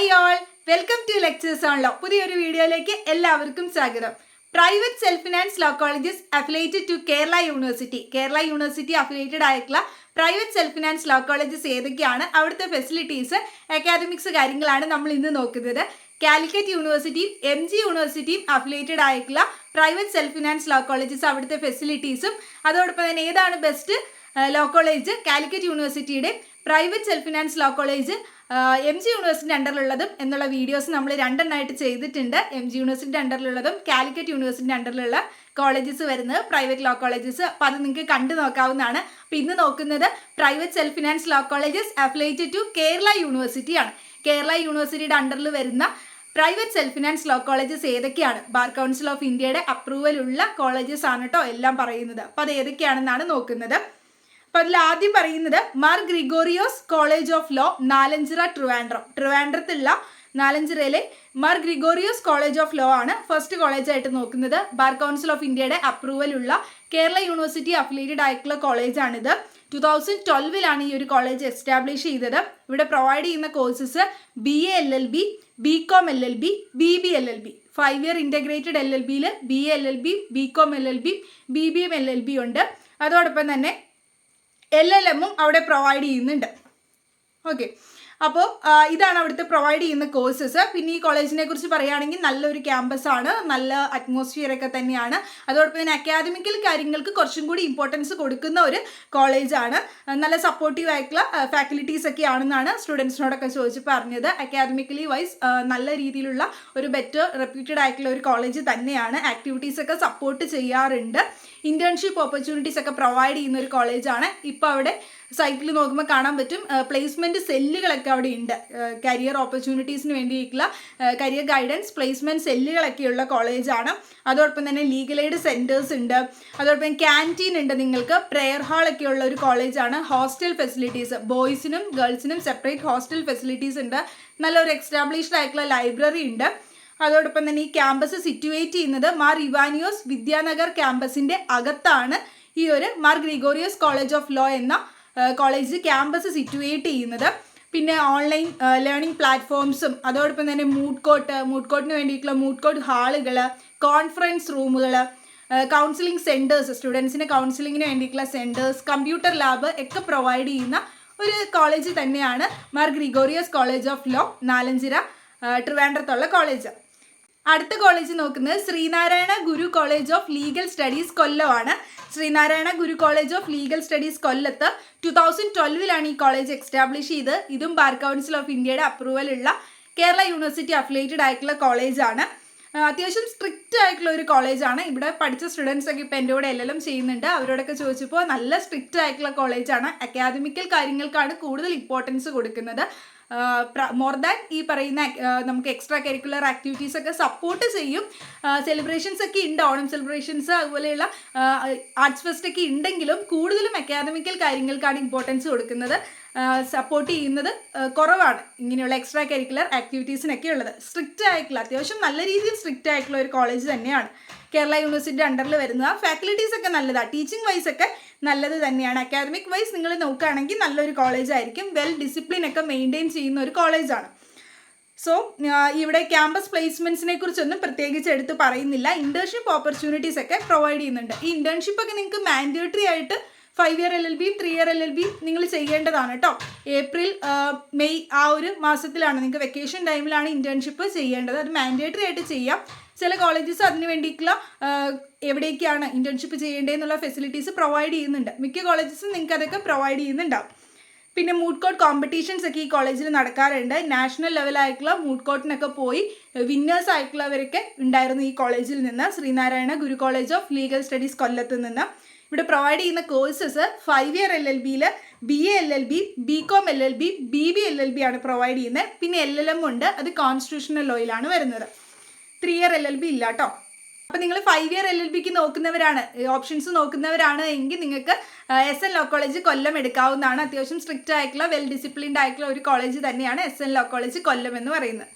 Hi all, welcome to lectures on law. പുതിയൊരു വീഡിയോയിലേക്ക് എല്ലാവർക്കും സ്വാഗതം. Private self finance law colleges affiliated to Kerala university affiliated ആയിട്ടുള്ള private self finance law colleges ഏതൊക്കെയാണ്, അവിടുത്തെ ഫെസിലിറ്റീസ്, അക്കാദമിക്സ് കാര്യങ്ങളാണ് നമ്മൾ ഇന്ന് നോക്കുന്നത്. കാലിക്കറ്റ് യൂണിവേഴ്സിറ്റിയും MG യൂണിവേഴ്സിറ്റിയും അഫിലിയേറ്റഡ് ആയിട്ടുള്ള private self finance law colleges, അവിടുത്തെ ഫെസിലിറ്റീസും അതോടൊപ്പം തന്നെ ഏതാണ് ബെസ്റ്റ് ലോ കോളേജ്, കാലിക്കറ്റ് യൂണിവേഴ്സിറ്റിയുടെ private self finance law college MG university അണ്ടറിലുള്ളതും എന്നുള്ള വീഡിയോസ് നമ്മൾ രണ്ടെണ്ണമായിട്ട് ചെയ്തിട്ടുണ്ട്. MG യൂണിവേഴ്സിറ്റി അണ്ടറിലുള്ളതും കാലിക്കറ്റ് യൂണിവേഴ്സിറ്റി അണ്ടറിലുള്ള കോളേജസ് വരുന്നത് പ്രൈവറ്റ് ലോ കോളേജസ്. അപ്പോൾ അത് നിങ്ങൾക്ക് കണ്ടു നോക്കാവുന്നതാണ്. അപ്പോൾ ഇന്ന് നോക്കുന്നത് private self finance law colleges affiliated to Kerala യൂണിവേഴ്സിറ്റിയാണ്. കേരള യൂണിവേഴ്സിറ്റിയുടെ അണ്ടറിൽ വരുന്ന private self finance law colleges ഏതൊക്കെയാണ്, ബാർ കൗൺസിൽ ഓഫ് ഇന്ത്യയുടെ അപ്രൂവലുള്ള കോളേജസ് ആണ് കേട്ടോ എല്ലാം പറയുന്നത്. അപ്പോൾ അത് ഏതൊക്കെയാണെന്നാണ് നോക്കുന്നത്. അപ്പോൾ അതിൽ ആദ്യം പറയുന്നത് Mar Gregorios college of law, Nalanchira, ട്രിവാൻഡ്രത്തുള്ള നാലഞ്ചിറയിലെ Mar Gregorios college of law ആണ് ഫസ്റ്റ് കോളേജായിട്ട് നോക്കുന്നത്. ബാർ കൗൺസിൽ ഓഫ് ഇന്ത്യയുടെ അപ്രൂവലുള്ള കേരള യൂണിവേഴ്സിറ്റി അഫിലിയേറ്റഡ് ആയിട്ടുള്ള കോളേജാണിത്. 2012 ഈ ഒരു കോളേജ് എസ്റ്റാബ്ലിഷ് ചെയ്തത്. ഇവിടെ പ്രൊവൈഡ് ചെയ്യുന്ന courses BA LLB, BCom LLB, BB LLB, 5 year integrated LLBയിൽ BA LLB, BCom LLB, BBM LLB ഉണ്ട്. അതോടൊപ്പം തന്നെ LLMും അവിടെ പ്രൊവൈഡ് ചെയ്യുന്നുണ്ട്. ഓക്കെ, അപ്പോൾ ഇതാണ് അവിടുത്തെ പ്രൊവൈഡ് ചെയ്യുന്ന കോഴ്സസ്. പിന്നെ ഈ കോളേജിനെ കുറിച്ച് പറയുകയാണെങ്കിൽ നല്ലൊരു ക്യാമ്പസാണ്, നല്ല അറ്റ്മോസ്ഫിയർ ഒക്കെ തന്നെയാണ്. അതോടൊപ്പം തന്നെ അക്കാദമിക്കൽ കാര്യങ്ങൾക്ക് കുറച്ചും കൂടി ഇമ്പോർട്ടൻസ് കൊടുക്കുന്ന ഒരു കോളേജാണ്. നല്ല സപ്പോർട്ടീവ് ആയിട്ടുള്ള ഫാക്കൽറ്റീസ് ഒക്കെ ആണെന്നാണ് സ്റ്റുഡൻസിനോടൊക്കെ ചോദിച്ച് പറഞ്ഞത്. അക്കാദമിക്കലി വൈസ് നല്ല രീതിയിലുള്ള ഒരു ബെറ്റർ റെപ്യൂട്ടഡ് ആയിട്ടുള്ള ഒരു കോളേജ് തന്നെയാണ്. ആക്ടിവിറ്റീസ് ഒക്കെ സപ്പോർട്ട് ചെയ്യാറുണ്ട്. ഇന്റേൺഷിപ്പ് ഓപ്പർച്യൂണിറ്റീസ് ഒക്കെ പ്രൊവൈഡ് ചെയ്യുന്ന ഒരു കോളേജാണ്. ഇപ്പോൾ അവിടെ സൈറ്റിൽ നോക്കുമ്പോൾ കാണാൻ പറ്റും പ്ലേസ്മെൻറ്റ് സെല്ലുകളൊക്കെ അവിടെ ഉണ്ട്. കരിയർ ഓപ്പർച്യൂണിറ്റീസിന് വേണ്ടിയിട്ടുള്ള കരിയർ ഗൈഡൻസ് പ്ലേസ്മെൻറ്റ് സെല്ലുകളൊക്കെയുള്ള കോളേജാണ്. അതോടൊപ്പം തന്നെ ലീഗൽ എയ്ഡ് സെൻറ്റേഴ്സ് ഉണ്ട്. അതോടൊപ്പം ക്യാൻറ്റീൻ ഉണ്ട്, നിങ്ങൾക്ക് പ്രെയർ ഹാളൊക്കെ ഉള്ള ഒരു കോളേജാണ്. ഹോസ്റ്റൽ ഫെസിലിറ്റീസ്, ബോയ്സിനും ഗേൾസിനും സെപ്പറേറ്റ് ഹോസ്റ്റൽ ഫെസിലിറ്റീസ് ഉണ്ട്. നല്ലൊരു എക്സ്റ്റാബ്ലിഷ്ഡ് ആയിട്ടുള്ള ലൈബ്രറി ഉണ്ട്. അതോടൊപ്പം തന്നെ ഈ ക്യാമ്പസ് സിറ്റുവേറ്റ് ചെയ്യുന്നത് മാർ ഇവാനിയോസ് വിദ്യാനഗർ ക്യാമ്പസിൻ്റെ അകത്താണ് ഈ ഒരു Mar Gregorios college of law എന്ന കോളേജ് ക്യാമ്പസ് സിറ്റുവേറ്റ് ചെയ്യുന്നത്. പിന്നെ ഓൺലൈൻ ലേണിംഗ് പ്ലാറ്റ്ഫോംസും അതോടൊപ്പം തന്നെ മൂഡ് കോർട്ടിന് വേണ്ടിയിട്ടുള്ള മൂഡ് കോർട്ട് ഹാളുകൾ, കോൺഫറൻസ് റൂമുകൾ, കൗൺസിലിംഗ് സെൻറ്റേഴ്സ്, സ്റ്റുഡൻസിന് കൗൺസിലിങ്ങിന് വേണ്ടിയിട്ടുള്ള സെൻറ്റേഴ്സ്, കമ്പ്യൂട്ടർ ലാബ് ഒക്കെ പ്രൊവൈഡ് ചെയ്യുന്ന ഒരു കോളേജ് തന്നെയാണ് Mar Gregorios college of law, Nalanchira, ട്രിവാൻഡ്രത്തുള്ള കോളേജ്. അടുത്ത കോളേജ് നോക്കുന്നത് Sreenarayana Guru college of legal studies കൊല്ലമാണ്. Sreenarayana Guru college of legal studies കൊല്ലത്ത് 2012 ഈ കോളേജ് എസ്റ്റാബ്ലിഷ് ചെയ്ത്. ഇതും ബാർ കൗൺസിൽ ഓഫ് ഇന്ത്യയുടെ അപ്രൂവലുള്ള കേരള യൂണിവേഴ്സിറ്റി അഫിലിയേറ്റഡ് ആയിട്ടുള്ള കോളേജാണ്. അത്യാവശ്യം സ്ട്രിക്റ്റ് ആയിട്ടുള്ള ഒരു കോളേജാണ്. ഇവിടെ പഠിച്ച സ്റ്റുഡൻസ് ഒക്കെ ഇപ്പോൾ എൻ്റെ കൂടെ LLM ചെയ്യുന്നുണ്ട്. അവരോടൊക്കെ ചോദിച്ചപ്പോൾ നല്ല സ്ട്രിക്റ്റ് ആയിട്ടുള്ള കോളേജാണ്. അക്കാദമിക്കൽ കാര്യങ്ങൾക്കാണ് കൂടുതൽ ഇമ്പോർട്ടൻസ് കൊടുക്കുന്നത്. മോർ ദാൻ ഈ പറയുന്ന നമുക്ക് എക്സ്ട്രാ കരിക്കുലർ ആക്ടിവിറ്റീസ് ഒക്കെ സപ്പോർട്ട് ചെയ്യും. സെലിബ്രേഷൻസ് ഒക്കെ ഉണ്ട്, ഓണം സെലിബ്രേഷൻസ് അതുപോലെയുള്ള ആർട്സ് ഫെസ്റ്റ് ഒക്കെ ഉണ്ടെങ്കിലും കൂടുതലും അക്കാദമിക്കൽ കാര്യങ്ങൾക്കാണ് ഇമ്പോർട്ടൻസ് കൊടുക്കുന്നത്. സപ്പോർട്ട് ചെയ്യുന്നത് കുറവാണ് ഇങ്ങനെയുള്ള എക്സ്ട്രാ കരിക്കുലർ ആക്ടിവിറ്റീസിനൊക്കെ ഉള്ളത്. സ്ട്രിക്റ്റ് ആയിട്ടുള്ള, അത്യാവശ്യം നല്ല രീതിയിൽ സ്ട്രിക്റ്റ് ആയിട്ടുള്ള ഒരു കോളേജ് തന്നെയാണ് കേരള യൂണിവേഴ്സിറ്റി അണ്ടറിൽ വരുന്നത്. ഫാക്കൽറ്റീസ് ഒക്കെ നല്ലതാണ്, ടീച്ചിങ് വൈസ് ഒക്കെ നല്ലത് തന്നെയാണ്. അക്കാദമിക് വൈസ് നിങ്ങൾ നോക്കുകയാണെങ്കിൽ നല്ലൊരു കോളേജായിരിക്കും. വെൽ ഡിസിപ്ലിൻ ഒക്കെ മെയിൻറ്റെയിൻ ചെയ്യുന്ന ഒരു കോളേജാണ്. സോ ഇവിടെ ക്യാമ്പസ് പ്ലേസ്മെൻറ്റ്സിനെ കുറിച്ചൊന്നും പ്രത്യേകിച്ച് എടുത്ത് പറയുന്നില്ല. ഇന്റേൺഷിപ്പ് ഓപ്പർച്യൂണിറ്റീസ് ഒക്കെ പ്രൊവൈഡ് ചെയ്യുന്നുണ്ട്. ഈ ഇന്റേൺഷിപ്പ് ഒക്കെ നിങ്ങൾക്ക് മാൻഡേറ്ററി ആയിട്ട് 5 ഇയർ LLBയും 3 ഇയർ LLBയും നിങ്ങൾ ചെയ്യേണ്ടതാണ് കേട്ടോ. ഏപ്രിൽ മെയ് ആ ഒരു മാസത്തിലാണ്, നിങ്ങൾക്ക് വെക്കേഷൻ ടൈമിലാണ് ഇന്റേൺഷിപ്പ് ചെയ്യേണ്ടത്. അത് മാൻഡേറ്ററി ആയിട്ട് ചെയ്യാം. ചില കോളേജസ് അതിന് വേണ്ടിയിട്ടുള്ള എവിടേക്കാണ് ഇന്റേൺഷിപ്പ് ചെയ്യേണ്ടതെന്നുള്ള ഫെസിലിറ്റീസ് പ്രൊവൈഡ് ചെയ്യുന്നുണ്ട്. മിക്ക കോളേജസും നിങ്ങൾക്ക് അതൊക്കെ പ്രൊവൈഡ് ചെയ്യുന്നുണ്ടാവും. പിന്നെ മൂഡ് കോർട്ട് കോമ്പറ്റീഷൻസ് ഒക്കെ ഈ കോളേജിൽ നടക്കാറുണ്ട്. നാഷണൽ ലെവലായിട്ടുള്ള മൂഡ് കോർട്ടിനൊക്കെ പോയി വിന്നേഴ്സ് ആയിട്ടുള്ളവരൊക്കെ ഉണ്ടായിരുന്നു ഈ കോളേജിൽ നിന്ന്, Sreenarayana Guru college of legal studies കൊല്ലത്ത് നിന്ന്. ഇവിടെ പ്രൊവൈഡ് ചെയ്യുന്ന കോഴ്സസ് 5 ഇയർ LLBയിൽ BA LLB, BCom LLB, BB LLB ആണ് പ്രൊവൈഡ് ചെയ്യുന്നത്. പിന്നെ LLM ഉണ്ട്, അത് കോൺസ്റ്റിറ്റ്യൂഷണൽ ലോയിലാണ് വരുന്നത്. 3 ഇയർ LLB ഇല്ല കേട്ടോ. അപ്പോൾ നിങ്ങൾ 5 ഇയർ LLBക്ക് നോക്കുന്നവരാണ്, ഓപ്ഷൻസ് നോക്കുന്നവരാണ് എങ്കിൽ നിങ്ങൾക്ക് SN ലോ കോളേജ് കൊല്ലം എടുക്കാവുന്നതാണ്. അത്യാവശ്യം സ്ട്രിക്റ്റ് ആയിട്ടുള്ള വെൽ ഡിസിപ്ലിൻഡ് ആയിട്ടുള്ള ഒരു കോളേജ് തന്നെയാണ് SN ലോ കോളേജ് കൊല്ലം എന്ന് പറയുന്നത്.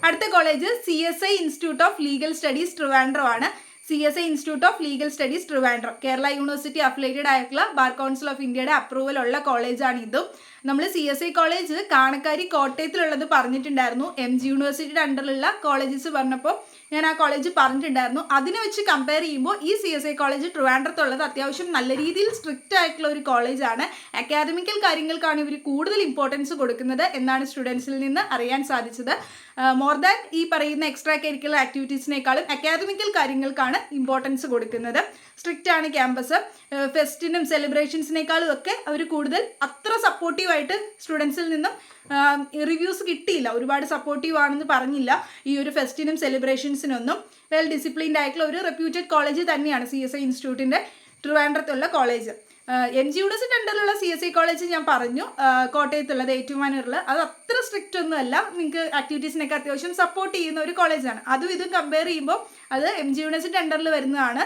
അടുത്ത college CSI institute of legal studies Trivandrum ആണ്. CSI institute of legal studies Trivandrum, Kerala university affiliated ആയിട്ടുള്ള ബാർ കൗൺസിൽ ഓഫ് ഇന്ത്യയുടെ അപ്രൂവൽ ഉള്ള കോളേജാണ് ഇതും. നമ്മൾ CSI കോളേജ് കാണക്കാരി കോട്ടയത്തിലുള്ളത് പറഞ്ഞിട്ടുണ്ടായിരുന്നു. MG യൂണിവേഴ്സിറ്റിയുടെ അണ്ടറിലുള്ള കോളേജസ് പറഞ്ഞപ്പോൾ ഞാൻ ആ കോളേജ് പറഞ്ഞിട്ടുണ്ടായിരുന്നു. അതിനെ വെച്ച് കമ്പയർ ചെയ്യുമ്പോൾ ഈ CSI കോളേജ് ട്രിവാൻഡ്രത്തുള്ളത് അത്യാവശ്യം നല്ല രീതിയിൽ സ്ട്രിക്റ്റ് ആയിട്ടുള്ള ഒരു കോളേജാണ്. അക്കാദമിക്കൽ കാര്യങ്ങൾക്കാണ് ഇവർ കൂടുതൽ ഇമ്പോർട്ടൻസ് കൊടുക്കുന്നത് എന്നാണ് സ്റ്റുഡൻസിൽ നിന്ന് അറിയാൻ സാധിച്ചത്. മോർ ദാൻ ഈ പറയുന്ന എക്സ്ട്രാ കരിക്കുലർ ആക്ടിവിറ്റീസിനേക്കാളും അക്കാദമിക്കൽ കാര്യങ്ങൾക്കാണ് ഇമ്പോർട്ടൻസ് കൊടുക്കുന്നത്. സ്ട്രിക്റ്റ് ആണ് ക്യാമ്പസ്. ഫെസ്റ്റിനും സെലിബ്രേഷൻസിനേക്കാളും ഒക്കെ അവർ കൂടുതൽ അത്ര സപ്പോർട്ടീവായിട്ട് സ്റ്റുഡൻസിൽ നിന്നും റിവ്യൂസ് കിട്ടിയില്ല. ഒരുപാട് സപ്പോർട്ടീവ് ആണെന്ന് പറഞ്ഞില്ല ഈ ഒരു ഫെസ്റ്റിനും സെലിബ്രേഷൻസിനൊന്നും. വെൽ ഡിസിപ്ലിൻഡ് ആയിട്ടുള്ള ഒരു റെപ്യൂട്ടഡ് കോളേജ് തന്നെയാണ് CSI ഇൻസ്റ്റിറ്റ്യൂട്ടിൻ്റെ ട്രിവാൻഡ്രത്തുള്ള കോളേജ്. MG യൂണിവേഴ്സിറ്റി അണ്ടറിലുള്ള CSI കോളേജ് ഞാൻ പറഞ്ഞു, കോട്ടയത്തുള്ളത് ഏറ്റുമാനൂരിൽ, അത് അത്ര സ്ട്രിക്റ്റ് ഒന്നും അല്ല. നിങ്ങൾക്ക് ആക്ടിവിറ്റീസിനൊക്കെ അത്യാവശ്യം സപ്പോർട്ട് ചെയ്യുന്ന ഒരു കോളേജാണ്. അതും ഇതും കമ്പയർ ചെയ്യുമ്പോൾ അത് MG യൂണിവേഴ്സിറ്റി അണ്ടറിൽ വരുന്നതാണ്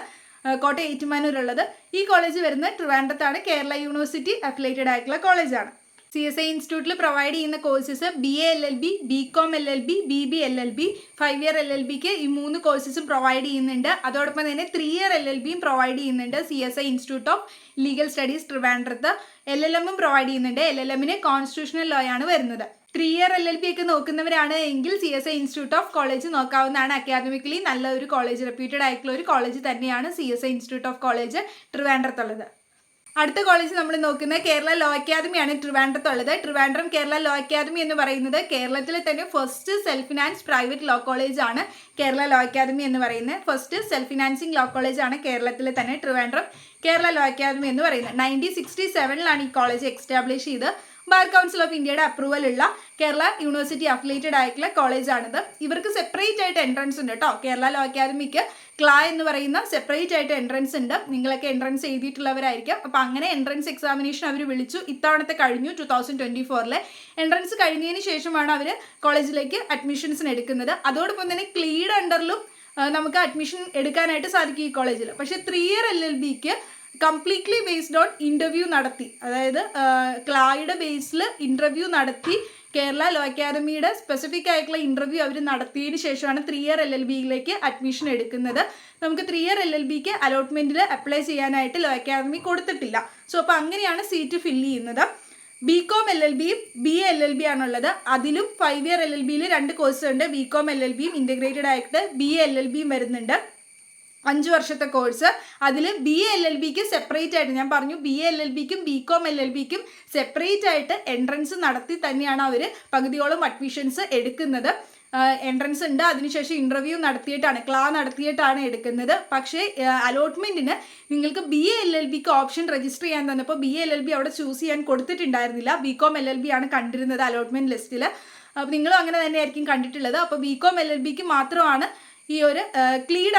കോട്ടയം ഏറ്റുമാനൂരുള്ളത്. ഈ കോളേജ് വരുന്നത് ട്രിവാൻഡ്രത്താണ്. കേരള യൂണിവേഴ്സിറ്റി അഫിലിയേറ്റഡ് ആയിട്ടുള്ള കോളേജാണ്. CSI ഇൻസ്റ്റിറ്റ്യൂട്ടിൽ പ്രൊവൈഡ് ചെയ്യുന്ന courses BA LLB, BCom LLB, BB LLB, 5 year LLBക്ക് ഈ 3 കോഴ്സസും പ്രൊവൈഡ് ചെയ്യുന്നുണ്ട്. അതോടൊപ്പം തന്നെ 3 year LLBയും പ്രൊവൈഡ് ചെയ്യുന്നുണ്ട് CSI institute of legal studies ട്രിവാൻഡ്രത്ത്. LLMും പ്രൊവൈഡ് ചെയ്യുന്നുണ്ട്. LLMന് കോൺസ്റ്റിറ്റ്യൂഷണൽ ലോ ആണ് വരുന്നത്. 3 year LLB ഒക്കെ നോക്കുന്നവരാണ് എങ്കിൽ CSI ഇൻസ്റ്റിറ്റ്യൂട്ട് ഓഫ് കോളേജ് നോക്കാവുന്നതാണ്. അക്കാദമിക്കലി നല്ല ഒരു കോളേജ്, റെപ്യൂട്ടഡ് ആയിട്ടുള്ള ഒരു കോളേജ് തന്നെയാണ് CSI ഇൻസ്റ്റിറ്റ്യൂട്ട് ഓഫ് കോളേജ് ട്രിവാൻഡ്രത്തുള്ളത്. അടുത്ത കോളേജ് നമ്മൾ നോക്കുന്നത് കേരള ലോ അക്കാദമിയാണ് ട്രിവാൻഡ്രത്തുള്ളത്. ട്രിവാൻഡ്രം കേരള ലോ അക്കാദമി എന്ന് പറയുന്നത് കേരളത്തിലെ തന്നെ first self finance private law college ആണ്. കേരള ലോ അക്കാദമി എന്ന് പറയുന്നത് first self financing law college ആണ് കേരളത്തിലെ തന്നെ ട്രിവാൻഡ്രം കേരള ലോ അക്കാദമി എന്ന് പറയുന്നത്. 1967 ഈ കോളേജ് എക്സ്റ്റാബ്ലിഷ് ചെയ്ത് ബാർ കൗൺസിൽ ഓഫ് ഇന്ത്യയുടെ അപ്രൂവൽ ഉള്ള കേരള യൂണിവേഴ്സിറ്റി അഫിലിയേറ്റഡ് ആയിട്ടുള്ള കോളേജാണിത്. ഇവർക്ക് സെപ്പറേറ്റ് ആയിട്ട് എൻട്രൻസ് ഉണ്ട് കേട്ടോ. കേരള ലോ അക്കാദമിക്ക് ക്ലാ എന്ന് പറയുന്ന സെപ്പറേറ്റ് ആയിട്ട് എൻട്രൻസ് ഉണ്ട്. നിങ്ങളൊക്കെ എൻട്രൻസ് എഴുതിയിട്ടുള്ളവരായിരിക്കും. അപ്പോൾ അങ്ങനെ എൻട്രൻസ് എക്സാമിനേഷൻ അവർ വിളിച്ചു. ഇത്തവണത്തെ കഴിഞ്ഞു 2024 എൻട്രൻസ് കഴിഞ്ഞതിന് ശേഷമാണ് അവർ കോളേജിലേക്ക് അഡ്മിഷൻസിന് എടുക്കുന്നത്. അതോടൊപ്പം തന്നെ ക്ലീഡ് അണ്ടറിലും നമുക്ക് അഡ്മിഷൻ എടുക്കാനായിട്ട് സാധിക്കും ഈ കോളേജിൽ. പക്ഷേ 3 year LLBക്ക് കംപ്ലീറ്റ്ലി ബേസ്ഡ് ഓൺ ഇൻ്റർവ്യൂ നടത്തി, അതായത് ക്ലായുടെ ബേസിൽ ഇൻ്റർവ്യൂ നടത്തി കേരള ലോ അക്കാദമിയുടെ സ്പെസിഫിക് ആയിട്ടുള്ള ഇൻ്റർവ്യൂ അവർ നടത്തിയതിന് ശേഷമാണ് 3 year LLBയിലേക്ക് അഡ്മിഷൻ എടുക്കുന്നത്. നമുക്ക് 3 year LLBക്ക് അലോട്ട്മെൻറ്റിൽ അപ്ലൈ ചെയ്യാനായിട്ട് ലോ അക്കാദമി കൊടുത്തിട്ടില്ല. സോ അപ്പോൾ അങ്ങനെയാണ് സീറ്റ് ഫില്ല് ചെയ്യുന്നത്. BCom LLBയും BA LLB ആണുള്ളത്. അതിലും 5 year LLBയിൽ 2 കോഴ്സ് ഉണ്ട്. BCom LLBയും ഇൻ്റഗ്രേറ്റഡ് ആയിട്ട് BA LLBയും വരുന്നുണ്ട്. 5 വർഷത്തെ കോഴ്സ്. അതിൽ BA LLBക്ക് സെപ്പറേറ്റ് ആയിട്ട് ഞാൻ പറഞ്ഞു, BA LLBക്കും BCom LLBക്കും സെപ്പറേറ്റ് ആയിട്ട് എൻട്രൻസ് നടത്തി തന്നെയാണ് അവർ പകുതിയോളം അഡ്മിഷൻസ് എടുക്കുന്നത്. എൻട്രൻസ് ഉണ്ട്, അതിനുശേഷം ഇൻ്റർവ്യൂ നടത്തിയിട്ടാണ്, ക്ലാ നടത്തിയിട്ടാണ് എടുക്കുന്നത്. പക്ഷേ അലോട്ട്മെൻറ്റിന് നിങ്ങൾക്ക് BA LLBക്ക് ഓപ്ഷൻ രജിസ്റ്റർ ചെയ്യാൻ തന്നപ്പോൾ BA LLB അവിടെ ചൂസ് ചെയ്യാൻ കൊടുത്തിട്ടുണ്ടായിരുന്നില്ല. BCom LLB ആണ് കണ്ടിരുന്നത് അലോട്ട്മെൻറ്റ് ലിസ്റ്റിൽ. അപ്പോൾ നിങ്ങളും അങ്ങനെ തന്നെയായിരിക്കും കണ്ടിട്ടുള്ളത്. അപ്പോൾ BCom LLBക്ക് മാത്രമാണ് ഈ ഒരു ക്ലീഡ്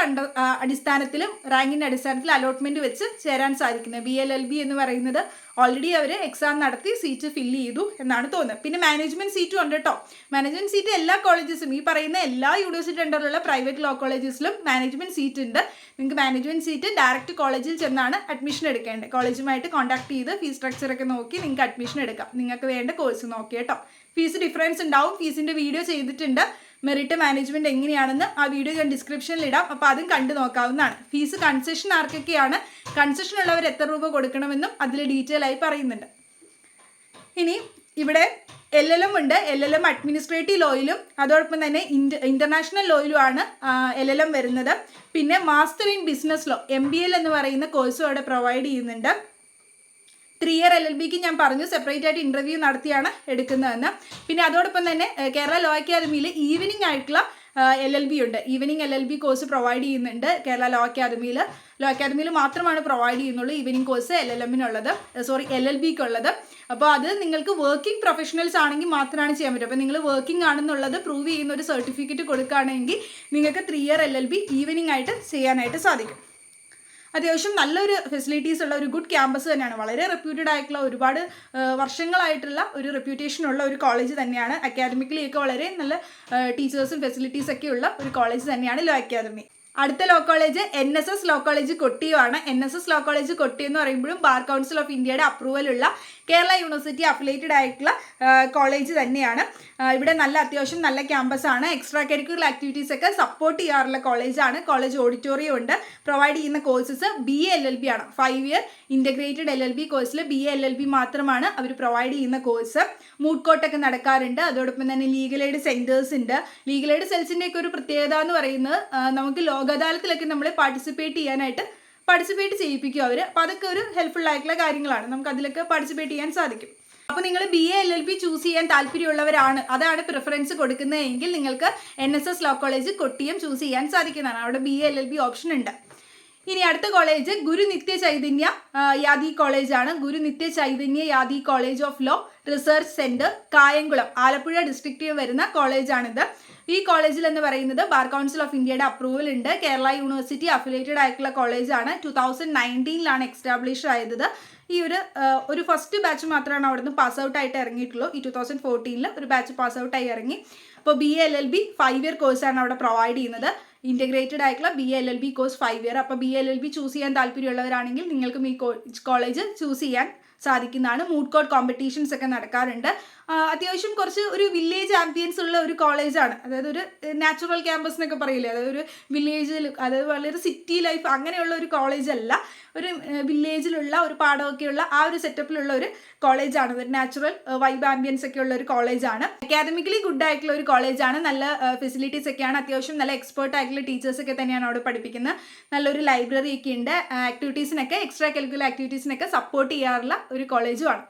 അടിസ്ഥാനത്തിലും റാങ്കിൻ്റെ അടിസ്ഥാനത്തിലും അലോട്ട്മെൻറ്റ് വെച്ച് ചേരാൻ സാധിക്കുന്നത്. BA LLB എന്ന് പറയുന്നത് ഓൾറെഡി അവർ എക്സാം നടത്തി സീറ്റ് ഫില്ല് ചെയ്തു എന്നാണ് തോന്നുന്നത്. പിന്നെ മാനേജ്മെൻറ്റ് സീറ്റും ഉണ്ട് കേട്ടോ. മാനേജ്മെൻറ്റ് സീറ്റ് എല്ലാ കോളേജസും, ഈ പറയുന്ന എല്ലാ യൂണിവേഴ്സിറ്റി അണ്ടറിലുള്ള പ്രൈവറ്റ് ലോ കോളേജസിലും മാനേജ്മെൻറ്റ് സീറ്റ് ഉണ്ട്. നിങ്ങൾക്ക് മാനേജ്മെൻറ്റ് സീറ്റ് ഡയറക്റ്റ് കോളേജിൽ ചെന്നാണ് അഡ്മിഷൻ എടുക്കേണ്ടത്. കോളേജുമായിട്ട് കോൺടാക്ട് ചെയ്ത് ഫീസ് സ്ട്രക്ചറൊക്കെ നോക്കി നിങ്ങൾക്ക് അഡ്മിഷൻ എടുക്കാം. നിങ്ങൾക്ക് വേണ്ട കോഴ്സ് നോക്കി കേട്ടോ. ഫീസ് ഡിഫറൻസ് ഉണ്ടാവും. ഫീസിൻ്റെ വീഡിയോ ചെയ്തിട്ടുണ്ട്. മെറിറ്റ് മാനേജ്മെൻറ്റ് എങ്ങനെയാണെന്ന് ആ വീഡിയോ ഞാൻ ഡിസ്ക്രിപ്ഷനിൽ ഇടാം. അപ്പോൾ അതും കണ്ടു നോക്കാവുന്നതാണ്. ഫീസ് കൺസെഷൻ ആർക്കൊക്കെയാണ്, കൺസെഷൻ ഉള്ളവർ എത്ര രൂപ കൊടുക്കണമെന്നും അതിൽ ഡീറ്റെയിൽ ആയി പറയുന്നുണ്ട്. ഇനി ഇവിടെ LLM ഉണ്ട്. LLM അഡ്മിനിസ്ട്രേറ്റീവ് ലോയിലും അതോടൊപ്പം തന്നെ ഇൻ്റർനാഷണൽ ലോയിലുമാണ് LLM വരുന്നത്. പിന്നെ master in business law MBL എന്ന് പറയുന്ന കോഴ്സും അവിടെ പ്രൊവൈഡ് ചെയ്യുന്നുണ്ട്. 3 year LLBക്ക് ഞാൻ പറഞ്ഞു സെപ്പറേറ്റ് ആയിട്ട് ഇൻ്റർവ്യൂ നടത്തിയാണ് എടുക്കുന്നതെന്ന്. പിന്നെ അതോടൊപ്പം തന്നെ കേരള ലോ അക്കാദമിയിൽ ഈവനിങ് ആയിട്ടുള്ള LLB ഉണ്ട്. ഈവനിങ് LLB കോഴ്സ് പ്രൊവൈഡ് ചെയ്യുന്നുണ്ട് കേരള ലോ അക്കാദമിയിൽ. ലോ അക്കാദമിയിൽ മാത്രമാണ് പ്രൊവൈഡ് ചെയ്യുന്നുള്ളൂ ഈവനിങ് കോഴ്സ് LLBക്കുള്ളത്. അപ്പോൾ അത് നിങ്ങൾക്ക് വർക്കിംഗ് പ്രൊഫഷണൽസ് ആണെങ്കിൽ മാത്രമാണ് ചെയ്യാൻ പറ്റും. അപ്പോൾ നിങ്ങൾ വർക്കിംഗ് ആണെന്നുള്ളത് പ്രൂവ് ചെയ്യുന്ന ഒരു സർട്ടിഫിക്കറ്റ് കൊടുക്കുകയാണെങ്കിൽ നിങ്ങൾക്ക് 3 year LLB ഈവനിങ് ആയിട്ട് ചെയ്യാനായിട്ട് സാധിക്കും. അത്യാവശ്യം നല്ലൊരു ഫെസിലിറ്റീസ് ഉള്ള ഒരു ഗുഡ് ക്യാമ്പസ് തന്നെയാണ്. വളരെ റെപ്യൂട്ടഡ് ആയിട്ടുള്ള ഒരുപാട് വർഷങ്ങളായിട്ടുള്ള ഒരു റെപ്യൂട്ടേഷൻ ഉള്ള ഒരു കോളേജ് തന്നെയാണ്. അക്കാദമിക്കലിയൊക്കെ വളരെ നല്ല ടീച്ചേഴ്സും ഫെസിലിറ്റീസൊക്കെ ഉള്ള ഒരു കോളേജ് തന്നെയാണ് ലോ അക്കാദമി. അടുത്ത law college NSS law college കൊട്ടിയുമാണ്. NSS ലോ കോളേജ് കൊട്ടി എന്ന് പറയുമ്പോഴും ബാർ കൗൺസിൽ ഓഫ് ഇന്ത്യയുടെ അപ്രൂവലുള്ള കേരള യൂണിവേഴ്സിറ്റി അഫിലിയേറ്റഡ് ആയിട്ടുള്ള കോളേജ് തന്നെയാണ്. ഇവിടെ അത്യാവശ്യം നല്ല ക്യാമ്പസാണ്. എക്സ്ട്രാ കരിക്കുലർ ആക്ടിവിറ്റീസ് ഒക്കെ സപ്പോർട്ട് ചെയ്യാറുള്ള കോളേജാണ്. കോളേജ് ഓഡിറ്റോറിയം ഉണ്ട്. പ്രൊവൈഡ് ചെയ്യുന്ന കോഴ്സസ് BA LLB ആണ്. 5 ഇയർ ഇൻ്റഗ്രേറ്റഡ് LLB കോഴ്സിൽ BA LLB മാത്രമാണ് അവർ പ്രൊവൈഡ് ചെയ്യുന്ന കോഴ്സ്. മൂഡ് കോർട്ടൊക്കെ നടക്കാറുണ്ട്. അതോടൊപ്പം തന്നെ ലീഗൽ എയ്ഡ് സെൻറ്റേഴ്സ് ഉണ്ട്. ലീഗൽ എയ്ഡ് സെൽസിൻ്റെ ഒക്കെ ഒരു പ്രത്യേകത എന്ന് പറയുന്നത് നമുക്ക് ലോക അദാലത്തിലൊക്കെ നമ്മൾ പാർട്ടിസിപ്പേറ്റ് ചെയ്യിപ്പിക്കും അവർ. അപ്പോൾ അതൊക്കെ ഒരു ഹെൽപ്ഫുൾ ആയിട്ടുള്ള കാര്യങ്ങളാണ്. നമുക്ക് അതിലൊക്കെ പാർട്ടിസിപ്പേറ്റ് ചെയ്യാൻ സാധിക്കും. അപ്പോൾ നിങ്ങൾ BA LLB ചൂസ് ചെയ്യാൻ താല്പര്യമുള്ളവരാണ്, അതാണ് പ്രിഫറൻസ് കൊടുക്കുന്നതെങ്കിൽ നിങ്ങൾക്ക് NSS law college Kottiyam choose ചെയ്യാൻ സാധിക്കുന്നതാണ്. അവിടെ BA LLB ഓപ്ഷൻ ഉണ്ട്. ഇനി അടുത്ത കോളേജ് ഗുരു നിത്യ ചൈതന്യ യാദി കോളേജാണ്. Guru Nitya Chaitanya Yati college of law research centre, Kayamkulam, Alappuzha ഡിസ്ട്രിക്റ്റിൽ വരുന്ന കോളേജാണിത്. ഈ കോളേജിൽ എന്ന് പറയുന്നത് ബാർ കൗൺസിൽ ഓഫ് ഇന്ത്യയുടെ അപ്രൂവൽ ഉണ്ട്. കേരള യൂണിവേഴ്സിറ്റി അഫിലിയേറ്റഡ് ആയിട്ടുള്ള കോളേജാണ്. 2019 എക്സ്റ്റാബ്ലിഷ് ആയത്. ഈ ഒരു ഫസ്റ്റ് ബാച്ച് മാത്രമാണ് അവിടെ നിന്ന് പാസ് ഔട്ട് ആയിട്ട് ഇറങ്ങിയിട്ടുള്ളൂ. ഈ 2014 ഒരു ബാച്ച് പാസ് ഔട്ടായി ഇറങ്ങി. അപ്പോൾ BA LLB 5 ഇയർ കോഴ്സാണ് അവിടെ പ്രൊവൈഡ് ചെയ്യുന്നത്. ഇൻ്റഗ്രേറ്റഡ് ആയിട്ടുള്ള BA LLB കോഴ്സ് 5 ഇയർ. അപ്പോൾ BA LLB ചൂസ് ചെയ്യാൻ താല്പര്യമുള്ളവരാണെങ്കിൽ നിങ്ങൾക്കും ഈ കോളേജ് ചൂസ് ചെയ്യാൻ സാധിക്കുന്നതാണ്. മൂഡ് കോർട്ട് കോമ്പറ്റീഷൻസ് ഒക്കെ നടക്കാറുണ്ട്. അത്യാവശ്യം കുറച്ച് ഒരു വില്ലേജ് ആംബിയൻസ് ഉള്ള ഒരു കോളേജാണ്. അതായത് ഒരു നാച്ചുറൽ ക്യാമ്പസ് എന്നൊക്കെ പറയില്ലേ, അതായത് ഒരു വില്ലേജിൽ, അതായത് വളരെ സിറ്റി ലൈഫ് അങ്ങനെയുള്ള ഒരു കോളേജല്ല. ഒരു വില്ലേജിലുള്ള ഒരു പാടമൊക്കെയുള്ള ആ ഒരു സെറ്റപ്പിലുള്ള ഒരു കോളേജാണ്. ഒരു നാച്ചുറൽ വൈബ് ആംബിയൻസ് ഒക്കെ ഉള്ള ഒരു കോളേജാണ്. അക്കാദമിക്കലി ഗുഡ് ആയിട്ടുള്ള ഒരു കോളേജാണ്. നല്ല ഫെസിലിറ്റീസ് ഒക്കെയാണ്. അത്യാവശ്യം നല്ല എക്സ്പേർട്ട് ആയിട്ടുള്ള ടീച്ചേഴ്സ് ഒക്കെ തന്നെയാണ് അവിടെ പഠിപ്പിക്കുന്നത്. നല്ലൊരു ലൈബ്രറി ഒക്കെ ഉണ്ട്. ആക്ടിവിറ്റീസിനൊക്കെ, എക്സ്ട്രാ കരിക്കുലർ ആക്ടിവിറ്റീസിനൊക്കെ സപ്പോർട്ട് ചെയ്യാറുള്ള ഒരു കോളേജുമാണ്.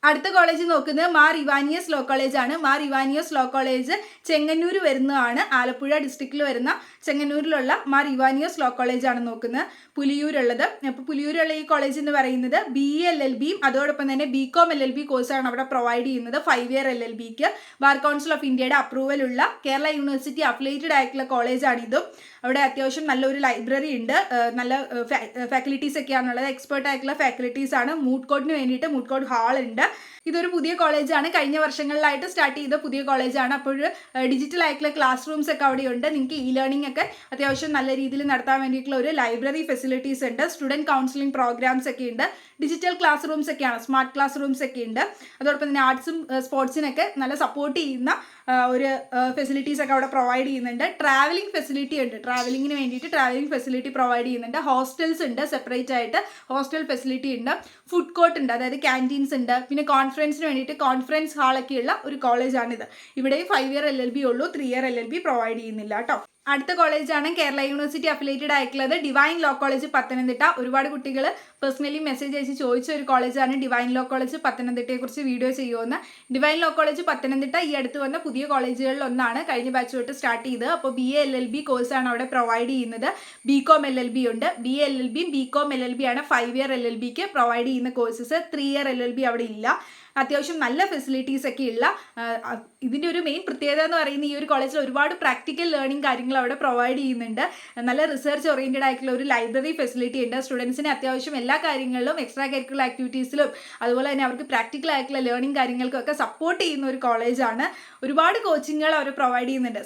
അടുത്ത കോളേജ് നോക്കുന്നത് മാർ ഇവാനിയസ് ലോ കോളേജാണ്. മാർ ഇവാനിയസ് ലോ കോളേജ് ചെങ്ങന്നൂർ വരുന്നതാണ്. ആലപ്പുഴ ഡിസ്ട്രിക്റ്റിൽ വരുന്ന ചെങ്ങന്നൂരിലുള്ള മാർ ഇവാനിയസ് ലോ കോളേജാണ് നോക്കുന്നത്. പുലിയൂരുള്ളത്. അപ്പോൾ പുലിയൂരുള്ള ഈ കോളേജ് എന്ന് പറയുന്നത് BA LLBയും അതോടൊപ്പം തന്നെ BCom LLB കോഴ്സാണ് അവിടെ പ്രൊവൈഡ് ചെയ്യുന്നത്. 5 ഇയർ LLBക്ക് ബാർ കൗൺസിൽ ഓഫ് ഇന്ത്യയുടെ അപ്രൂവൽ ഉള്ള കേരള യൂണിവേഴ്സിറ്റി അഫിലിയേറ്റഡ് ആയിട്ടുള്ള കോളേജാണിതും. അവിടെ അത്യാവശ്യം നല്ലൊരു ലൈബ്രറി ഉണ്ട്. നല്ല ഫാക്കൽറ്റീസ് ഒക്കെയാണുള്ളത്. എക്സ്പേർട്ട് ആയിട്ടുള്ള ഫാക്കൽറ്റീസ് ആണ്. മൂഡ് കോർട്ടിന് വേണ്ടിയിട്ട് മൂഡ് കോർട്ട് ഹാൾ ഉണ്ട്. ഇതൊരു പുതിയ കോളേജാണ്. കഴിഞ്ഞ വർഷങ്ങളിലായിട്ട് സ്റ്റാർട്ട് ചെയ്ത പുതിയ കോളേജാണ്. അപ്പോൾ ഡിജിറ്റൽ ആയിട്ടുള്ള ക്ലാസ് റൂംസ് ഒക്കെ അവിടെയുണ്ട്. നിങ്ങൾക്ക് ലേണിംഗ് ഒക്കെ അത്യാവശ്യം നല്ല രീതിയിൽ നടത്താൻ വേണ്ടിയിട്ടുള്ള ഒരു ലൈബ്രറി ഫെസിലിറ്റീസ് ഉണ്ട്. സ്റ്റുഡൻറ്റ് കൗൺസിലിംഗ് പ്രോഗ്രാംസ് ഒക്കെ ഉണ്ട്. ഡിജിറ്റൽ ക്ലാസ് റൂംസ് ഒക്കെയാണ്, സ്മാർട്ട് ക്ലാസ് റൂംസ് ഒക്കെ ഉണ്ട്. അതോടൊപ്പം തന്നെ ആർട്സും സ്പോർട്സിനൊക്കെ നല്ല സപ്പോർട്ട് ചെയ്യുന്ന ഒരു ഫെസിലിറ്റീസ് ഒക്കെ അവിടെ പ്രൊവൈഡ് ചെയ്യുന്നുണ്ട്. ട്രാവലിംഗ് ഫെസിലിറ്റി ഉണ്ട്. ട്രാവലിങ്ങിന് വേണ്ടിയിട്ട് ട്രാവലിംഗ് ഫെസിലിറ്റി പ്രൊവൈഡ് ചെയ്യുന്നുണ്ട്. ഹോസ്റ്റൽസ് ഉണ്ട്, സെപ്പറേറ്റ് ആയിട്ട് ഹോസ്റ്റൽ ഫെസിലിറ്റി ഉണ്ട്. ഫുഡ് കോർട്ട് ഉണ്ട്, അതായത് ക്യാൻറ്റീൻസ് ഉണ്ട്. പിന്നെ കോൺഫറൻസിന് വേണ്ടിയിട്ട് കോൺഫറൻസ് ഹാളൊക്കെയുള്ള ഒരു കോളേജാണിത്. ഇവിടെയും 5 ഇയർ LLB ഉള്ളൂ, 3 ഇയർ LLB പ്രൊവൈഡ് ചെയ്യുന്നില്ല കേട്ടോ. അടുത്ത കോളേജാണ് കേരള യൂണിവേഴ്സിറ്റി അഫിലിയേറ്റഡ് ആയിട്ടുള്ളത് ഡിവൈൻ ലോ കോളേജ് പത്തനംതിട്ട. ഒരുപാട് കുട്ടികൾ പേഴ്സണലി മെസ്സേജ് അയച്ച് ചോദിച്ച ഒരു കോളേജാണ് ഡിവൈൻ ലോ കോളേജ് പത്തനംതിട്ടയെക്കുറിച്ച് വീഡിയോ ചെയ്യുമെന്ന്. ഡിവൈൻ ലോ കോളേജ് പത്തനംതിട്ട ഈ അടുത്ത് വന്ന പുതിയ കോളേജുകളിൽ ഒന്നാണ്. കഴിഞ്ഞ ബാച്ച് തൊട്ട് സ്റ്റാർട്ട് ചെയ്തത്. അപ്പോൾ BA LLB കോഴ്സാണ് അവിടെ പ്രൊവൈഡ് ചെയ്യുന്നത്. BCom LLB ഉണ്ട്. BA LLBയും BCom LLB ആണ് 5 ഇയർ LLBക്ക് പ്രൊവൈഡ് ചെയ്യുന്ന കോഴ്സസ്. 3 ഇയർ LLB അവിടെ ഇല്ല. അത്യാവശ്യം നല്ല ഫെസിലിറ്റീസ് ഒക്കെ ഉള്ള ഇതിൻ്റെ ഒരു മെയിൻ പ്രത്യേകത എന്ന് പറയുന്നത് ഈ ഒരു കോളേജിൽ ഒരുപാട് പ്രാക്ടിക്കൽ ലേണിംഗ് കാര്യങ്ങൾ അവിടെ പ്രൊവൈഡ് ചെയ്യുന്നുണ്ട്. നല്ല റിസർച്ച് ഓറിയൻറ്റഡ് ആയിട്ടുള്ള ഒരു ലൈബ്രറി ഫെസിലിറ്റി ഉണ്ട്. സ്റ്റുഡൻസിന് അത്യാവശ്യം എല്ലാ കാര്യങ്ങളിലും എക്സ്ട്രാ കരിക്കുലർ ആക്ടിവിറ്റീസിലും അതുപോലെ തന്നെ അവർക്ക് പ്രാക്ടിക്കൽ ആയിട്ടുള്ള ലേണിംഗ് കാര്യങ്ങൾക്കൊക്കെ സപ്പോർട്ട് ചെയ്യുന്ന ഒരു കോളേജാണ്. ഒരുപാട് കോച്ചിങ്ങുകൾ അവർ പ്രൊവൈഡ് ചെയ്യുന്നുണ്ട്.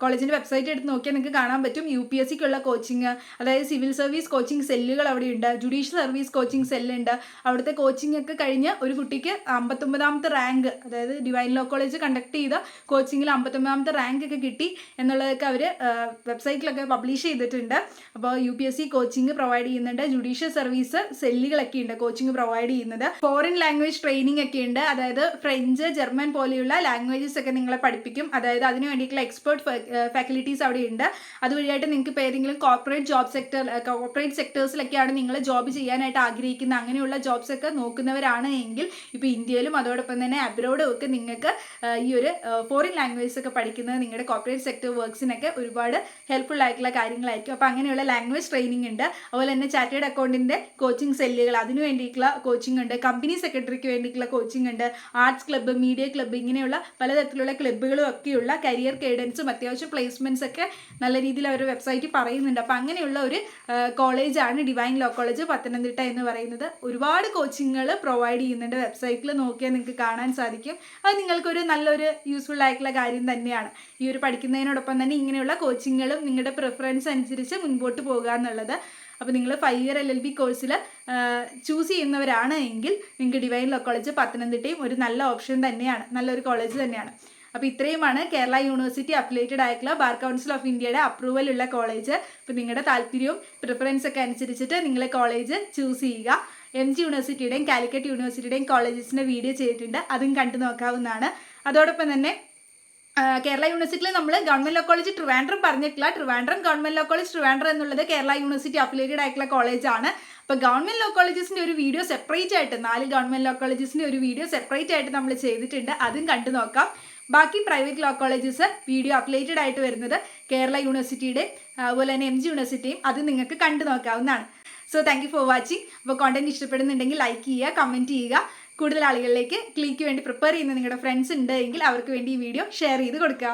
കോളേജിൻ്റെ വെബ്സൈറ്റ് എടുത്ത് നോക്കിയാൽ നിങ്ങൾക്ക് കാണാൻ പറ്റും. UPSCക്കുള്ള കോച്ചിങ്, അതായത് സിവിൽ സർവീസ് കോച്ചിങ് സെല്ലുകൾ അവിടെയുണ്ട്. ജുഡീഷ്യൽ സർവീസ് കോച്ചിങ് സെല്ലുണ്ട്. അവിടുത്തെ കോച്ചിങ് ഒക്കെ കഴിഞ്ഞ് ഒരു കുട്ടിക്ക് 59ാമത്തെ റാങ്ക്, അതായത് ഡിവൈൻ ലോ കോളേജ് കണ്ടക്ട് ചെയ്ത കോച്ചിങ്ങിൽ 59ാമത്തെ റാങ്ക് ഒക്കെ കിട്ടി എന്നുള്ളതൊക്കെ അവർ വെബ്സൈറ്റിലൊക്കെ പബ്ലിഷ് ചെയ്തിട്ടുണ്ട്. അപ്പോൾ UPSC കോച്ചിങ് പ്രൊവൈഡ് ചെയ്യുന്നുണ്ട്. ജുഡീഷ്യൽ സർവീസ് സെല്ലുകളൊക്കെ ഉണ്ട് കോച്ചിങ് പ്രൊവൈഡ് ചെയ്യുന്നത്. ഫോറിൻ ലാംഗ്വേജ് ട്രെയിനിങ് ഒക്കെ ഉണ്ട്. അതായത് ഫ്രഞ്ച്, ജർമ്മൻ പോലെയുള്ള ലാംഗ്വേജസ് ഒക്കെ നിങ്ങളെ പഠിപ്പിക്കും. അതായത് അതിന് വേണ്ടിയിട്ടുള്ള എക്സ്പേർട്ട് ഫാക്കൽറ്റീസ് അവിടെ ഉണ്ട്. അതുവഴിയായിട്ട് നിങ്ങൾക്ക് ഇപ്പോൾ ഏതെങ്കിലും കോർപ്പറേറ്റ് സെക്ടേഴ്സിലൊക്കെയാണ് നിങ്ങൾ ജോബ് ചെയ്യാനായിട്ട് ആഗ്രഹിക്കുന്ന അങ്ങനെയുള്ള ജോബ്സ് ഒക്കെ നോക്കുന്നവരാണ് എങ്കിൽ ഇപ്പോൾ ഇന്ത്യയിലും അതോടൊപ്പം തന്നെ അബ്രോഡും ഒക്കെ നിങ്ങൾക്ക് ഈ ഒരു ഫോറിൻ ലാംഗ്വേജസ് ഒക്കെ പഠിക്കുന്നത് നിങ്ങളുടെ കോർപ്പറേറ്റ് സെക്ടർ വർക്ക്സിനൊക്കെ ഒരുപാട് ഹെൽപ്ഫുൾ ആയിട്ടുള്ള കാര്യങ്ങളായിരിക്കും. അപ്പോൾ അങ്ങനെയുള്ള ലാംഗ്വേജ് ട്രെയിനിങ് ഉണ്ട്. അതുപോലെ തന്നെ ചാർട്ടേഡ് അക്കൗണ്ടിൻ്റെ കോച്ചിങ് സെല്ലുകൾ, അതിന് വേണ്ടിയിട്ടുള്ള കോച്ചിങ് ഉണ്ട്. കമ്പനി സെക്രട്ടറിക്ക് വേണ്ടിയിട്ടുള്ള കോച്ചിങ് ഉണ്ട്. ആർട്സ് ക്ലബ്ബ്, മീഡിയ ക്ലബ്ബ്, ഇങ്ങനെയുള്ള പലതരത്തിലുള്ള ക്ലബ്ബുകളും ഒക്കെയുള്ള കരിയർ ഗൈഡൻസും അത്യാവശ്യം പ്ലേസ്മെൻറ്റ്സ് ഒക്കെ നല്ല രീതിയിൽ അവർ വെബ്സൈറ്റിൽ പറയുന്നുണ്ട്. അപ്പോൾ അങ്ങനെയുള്ള ഒരു കോളേജാണ് ഡിവൈൻ ലോ കോളേജ് പത്തനംതിട്ട എന്ന് പറയുന്നത്. ഒരുപാട് കോച്ചിങ്ങുകൾ പ്രൊവൈഡ് ചെയ്യുന്നുണ്ട്. വെബ്സൈറ്റിൽ നോക്കിയാൽ നിങ്ങൾക്ക് കാണാൻ സാധിക്കും. അത് നിങ്ങൾക്കൊരു നല്ലൊരു യൂസ്ഫുൾ ആയിട്ടുള്ള കാര്യം തന്നെയാണ്. ഈ ഒരു പഠിക്കുന്നതിനോടൊപ്പം തന്നെ ഇങ്ങനെയുള്ള കോച്ചിങ്ങുകളും നിങ്ങളുടെ പ്രിഫറൻസ് അനുസരിച്ച് മുൻപോട്ട് പോകുക എന്നുള്ളത്. അപ്പോൾ നിങ്ങൾ 5 ഇയർ LLB കോഴ്സിൽ ചൂസ് ചെയ്യുന്നവരാണ് എങ്കിൽ നിങ്ങൾക്ക് ഡിവൈൻ ലോ കോളേജ് പത്തനംതിട്ടയും ഒരു നല്ല ഓപ്ഷൻ തന്നെയാണ്, നല്ലൊരു കോളേജ് തന്നെയാണ്. അപ്പോൾ ഇത്രയുമാണ് കേരള യൂണിവേഴ്സിറ്റി അഫിലിയേറ്റഡ് ആയിട്ടുള്ള ബാർ കൗൺസിൽ ഓഫ് ഇന്ത്യയുടെ അപ്രൂവൽ ഉള്ള കോളേജ്. അപ്പോൾ നിങ്ങളുടെ താല്പര്യവും പ്രിഫറൻസ് ഒക്കെ അനുസരിച്ചിട്ട് നിങ്ങൾ കോളേജ് ചൂസ് ചെയ്യുക. MG യൂണിവേഴ്സിറ്റിയുടെയും കാലിക്കറ്റ് യൂണിവേഴ്സിറ്റിയുടെയും കോളേജസിൻ്റെ വീഡിയോ ചെയ്തിട്ടുണ്ട്, അതും കണ്ടു നോക്കാവുന്നതാണ്. അതോടൊപ്പം തന്നെ കേരള യൂണിവേഴ്സിറ്റിയിൽ നമ്മൾ ഗവൺമെൻറ് ലോ കോളേജ് ട്രിവാൻഡ്രം പറഞ്ഞിട്ടില്ല. Trivandrum government law college Trivandrum എന്നുള്ളത് കേരള യൂണിവേഴ്സിറ്റി അഫിലിയേറ്റഡ് ആയിട്ടുള്ള കോളേജാണ്. അപ്പോൾ ഗവൺമെൻറ് ലോ കോളേജസിൻ്റെ ഒരു വീഡിയോ സെപ്പറേറ്റ് ആയിട്ട് 4 ഗവൺമെൻറ് ലോ കോളേജസിൻ്റെ ഒരു വീഡിയോ സെപ്പറേറ്റ് ആയിട്ട് നമ്മൾ ചെയ്തിട്ടുണ്ട്, അതും കണ്ടു നോക്കാം. ബാക്കി private law colleges video affiliated ആയിട്ട് വരുന്നത് കേരള യൂണിവേഴ്സിറ്റിയുടെ അതുപോലെ തന്നെ MG യൂണിവേഴ്സിറ്റിയും അത് നിങ്ങൾക്ക് കണ്ടു നോക്കാവുന്നതാണ്. So thank you for watching. അപ്പോൾ കോണ്ടന്റ് ഇഷ്ടപ്പെടുന്നുണ്ടെങ്കിൽ ലൈക്ക് ചെയ്യുക, കമൻറ്റ് ചെയ്യുക. കൂടുതൽ ആളുകളിലേക്ക് ക്ലിക്ക് വേണ്ടി പ്രിപ്പയർ ചെയ്യുന്ന നിങ്ങളുടെ ഫ്രണ്ട്സ് ഉണ്ട് എങ്കിൽ അവർക്ക് വേണ്ടി ഈ വീഡിയോ ഷെയർ ചെയ്ത് കൊടുക്കുക.